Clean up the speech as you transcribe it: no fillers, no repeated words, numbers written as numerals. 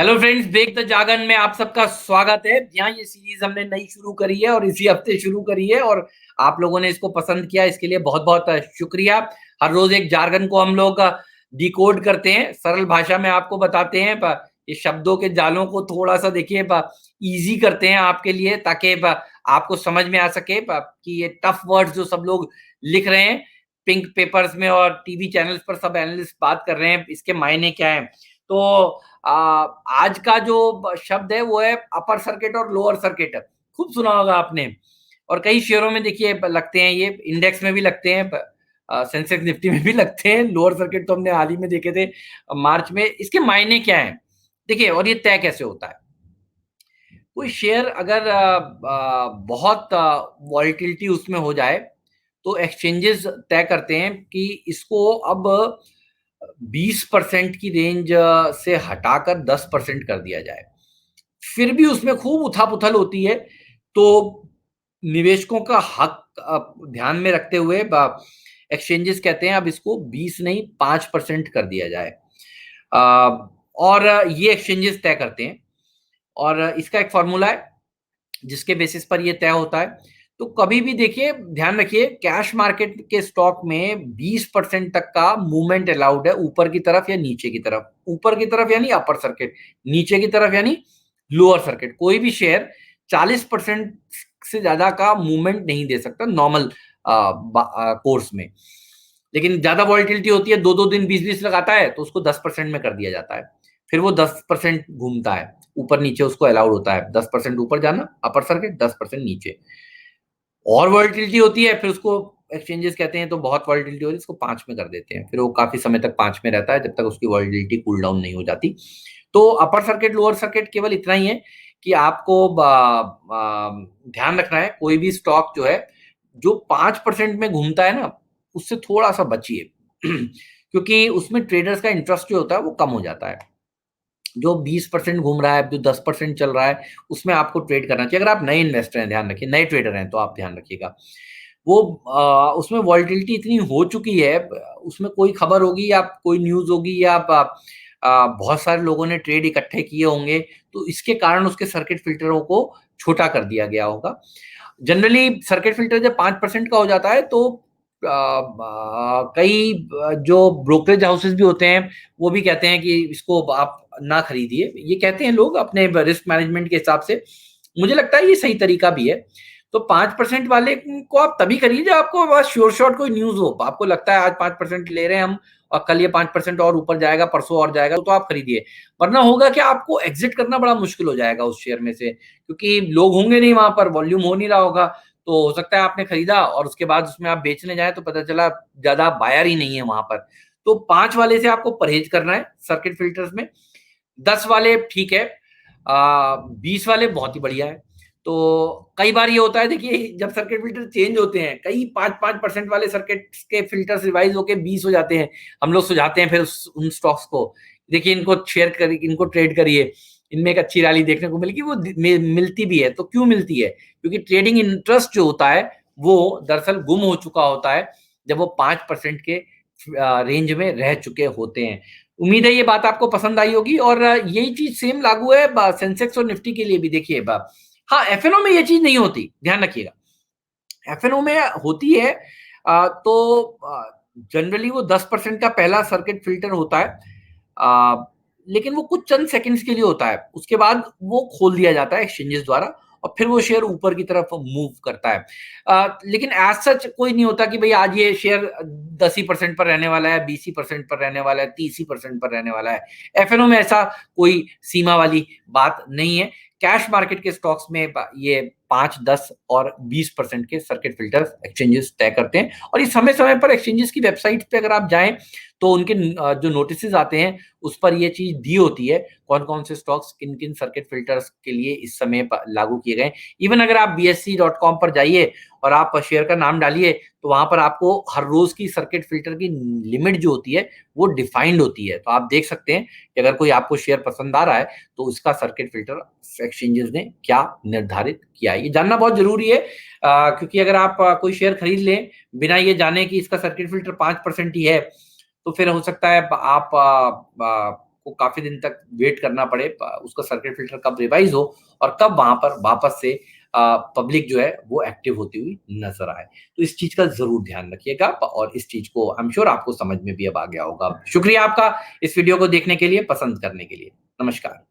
Hello friends, break the जागन में आप सबका स्वागत है। यहाँ ये सीरीज हमने नई शुरू करी है और इसी हफ्ते शुरू करी है और आप लोगों ने इसको पसंद किया, इसके लिए बहुत बहुत शुक्रिया। हर रोज एक जार्गन को हम लोग डिकोड करते हैं, सरल भाषा में आपको बताते हैं। ये शब्दों के जालों को थोड़ा सा देखिए इजी करते हैं आपके लिए, ताकि आपको समझ में आ सके कि ये टफ वर्ड्स जो सब लोग लिख रहे हैं पिंक पेपर्स में और टीवी चैनल्स पर सब एनालिस्ट बात कर रहे हैं, इसके मायने क्या है। तो आज का जो शब्द है वो है अपर सर्किट और लोअर सर्किट। खूब सुना होगा आपने, और कई शेयरों में देखिए लगते हैं, ये इंडेक्स में भी लगते हैं, सेंसेक्स निफ्टी में भी लगते हैं। लोअर सर्किट तो हमने हाल ही में देखे थे मार्च में। इसके मायने क्या है देखिए, और ये तय कैसे होता है। कोई शेयर अगर बहुत वॉलिटिलिटी उसमें हो जाए तो एक्सचेंजेस तय करते हैं कि इसको अब 20% की रेंज से हटाकर 10% कर दिया जाए। फिर भी उसमें खूब उथल-पुथल होती है, तो निवेशकों का हक ध्यान में रखते हुए एक्सचेंजेस कहते हैं अब इसको 20 नहीं 5% कर दिया जाए। और ये एक्सचेंजेस तय करते हैं, और इसका एक फॉर्मूला है जिसके बेसिस पर ये तय होता है। तो कभी भी देखिए, ध्यान रखिए, कैश मार्केट के स्टॉक में 20% तक का मूवमेंट अलाउड है, ऊपर की तरफ या नीचे की तरफ। ऊपर की तरफ यानी अपर सर्किट, नीचे की तरफ यानी लोअर सर्किट। कोई भी शेयर 40% से ज्यादा का मूवमेंट नहीं दे सकता नॉर्मल कोर्स में। लेकिन ज्यादा वॉलिटिलिटी होती है, दो दो दिन 20-20 लगाता है, तो उसको 10% में कर दिया जाता है। फिर वो 10% घूमता है, ऊपर नीचे उसको अलाउड होता है। 10% ऊपर जाना अपर सर्किट, 10% नीचे। और वॉलिटिलिटी होती है, फिर उसको एक्सचेंजेस कहते हैं तो बहुत वॉलिटिलिटी होती है, इसको 5 में कर देते हैं। फिर वो काफी समय तक 5 में रहता है, जब तक उसकी वॉलिटिलिटी कूल डाउन नहीं हो जाती। तो अपर सर्किट लोअर सर्किट केवल इतना ही है कि आपको ध्यान रखना है, कोई भी स्टॉक जो है जो 5% में घूमता है ना, उससे थोड़ा सा बचिए क्योंकि उसमें ट्रेडर्स का इंटरेस्ट जो होता है वो कम हो जाता है। जो 20% घूम रहा है, जो 10% चल रहा है, उसमें आपको ट्रेड करना चाहिए। अगर आप नए इन्वेस्टर हैं, ध्यान रखिए, नए ट्रेडर हैं तो आप ध्यान रखिएगा। वो उसमें वॉलिटिलिटी इतनी हो चुकी है, उसमें कोई खबर होगी या कोई न्यूज़ होगी या बहुत सारे लोगों ने ट्रेड इकट्ठे किए होंगे, तो इसके कारण उसके सर्किट फिल्टरों को छोटा कर दिया गया होगा। जनरली सर्किट फिल्टर जब 5% का हो जाता है तो कई जो ब्रोकरेज हाउसेस भी होते हैं वो भी कहते हैं कि इसको आप ना खरीदिए। ये कहते हैं लोग अपने रिस्क मैनेजमेंट के हिसाब से। मुझे लगता है ये सही तरीका भी है। तो 5% वाले को आप तभी करिए जब आपको बस श्योर शॉट कोई न्यूज हो, आपको लगता है आज 5% ले रहे हैं हम और कल ये 5% और ऊपर जाएगा, परसों और जाएगा, तो आप खरीदिए। वरना होगा कि आपको एग्जिट करना बड़ा मुश्किल हो जाएगा उस शेयर में से, क्योंकि लोग होंगे नहीं वहां पर, वॉल्यूम हो नहीं रहा होगा। तो हो सकता है आपने खरीदा और उसके बाद उसमें आप बेचने जाए तो पता चला ज्यादा बायर ही नहीं है वहां पर। तो 5 वाले से आपको परहेज करना है सर्किट फिल्टर्स में। 10 वाले ठीक है, 20 वाले बहुत ही बढ़िया है। तो कई बार ये होता है देखिए, जब सर्किट फिल्टर चेंज होते हैं, कई 5-5% वाले सर्किट के फिल्टर्स रिवाइज होके 20 हो जाते हैं। हम लोग सुझाते हैं फिर उन स्टॉक्स को, देखिए इनको शेयर करिए, इनको ट्रेड करिए, इनमें एक अच्छी रैली देखने को मिलेगी। वो मिलती भी है। तो क्यों मिलती है? क्योंकि ट्रेडिंग इंटरेस्ट जो होता है वो दरअसल गुम हो चुका होता है जब वो 5% के रेंज में रह चुके होते हैं। उम्मीद है ये बात आपको पसंद आई होगी, और यही चीज सेम लागू है सेंसेक्स और निफ्टी के लिए भी। देखिए हाँ, एफएनओ में ये चीज नहीं होती, ध्यान रखिएगा। एफएनओ में होती है तो जनरली वो 10% का पहला सर्किट फिल्टर होता है, लेकिन वो कुछ चंद सेकंड्स के लिए होता है। उसके बाद वो खोल दिया जाता है एक्सचेंजेस द्वारा, और फिर वो शेयर ऊपर की तरफ मूव करता है। लेकिन एज सच कोई नहीं होता कि भाई आज ये शेयर 10% पर रहने वाला है, 20% पर रहने वाला है, 30% पर रहने वाला है। एफएनओ में ऐसा कोई सीमा वाली बात नहीं है। कैश मार्केट के स्टॉक्स में ये 5, 10 और 20% के सर्किट फिल्टर एक्सचेंजेस तय करते हैं। और ये समय समय पर एक्सचेंजेस की वेबसाइट पे अगर आप जाएं तो उनके जो नोटिस आते हैं उस पर ये चीज दी होती है, कौन कौन से स्टॉक्स किन किन सर्किट फिल्टर्स के लिए इस समय लागू किए गए। इवन अगर आप bsc.com पर जाइए और आप शेयर का नाम डालिए तो वहां पर आपको हर रोज की सर्किट फिल्टर की लिमिट जो होती है वो डिफाइंड होती है। तो आप देख सकते हैं कि अगर कोई आपको शेयर पसंद आ रहा है तो उसका सर्किट फिल्टर एक्सचेंजेस ने क्या निर्धारित किया है, ये जानना बहुत जरूरी है। क्योंकि अगर आप कोई शेयर खरीद लें बिना ये जाने कि इसका सर्किट फिल्टर 5% ही है, तो फिर हो सकता है आप को आपको काफ़ी दिन तक वेट करना पड़े, उसका सर्किट फिल्टर कब रिवाइज़ हो और कब वहाँ पर वापस से पब्लिक जो है वो एक्टिव होती हुई नज़र आए। तो इस चीज़ का ज़रूर ध्यान रखिएगा और इस चीज़ को आई एम श्योर आपको समझ में भी अब आ गया होगा। शुक्रिया आपका इस वीडियो को देखने के लिए, पसंद करने के लिए। नमस्कार।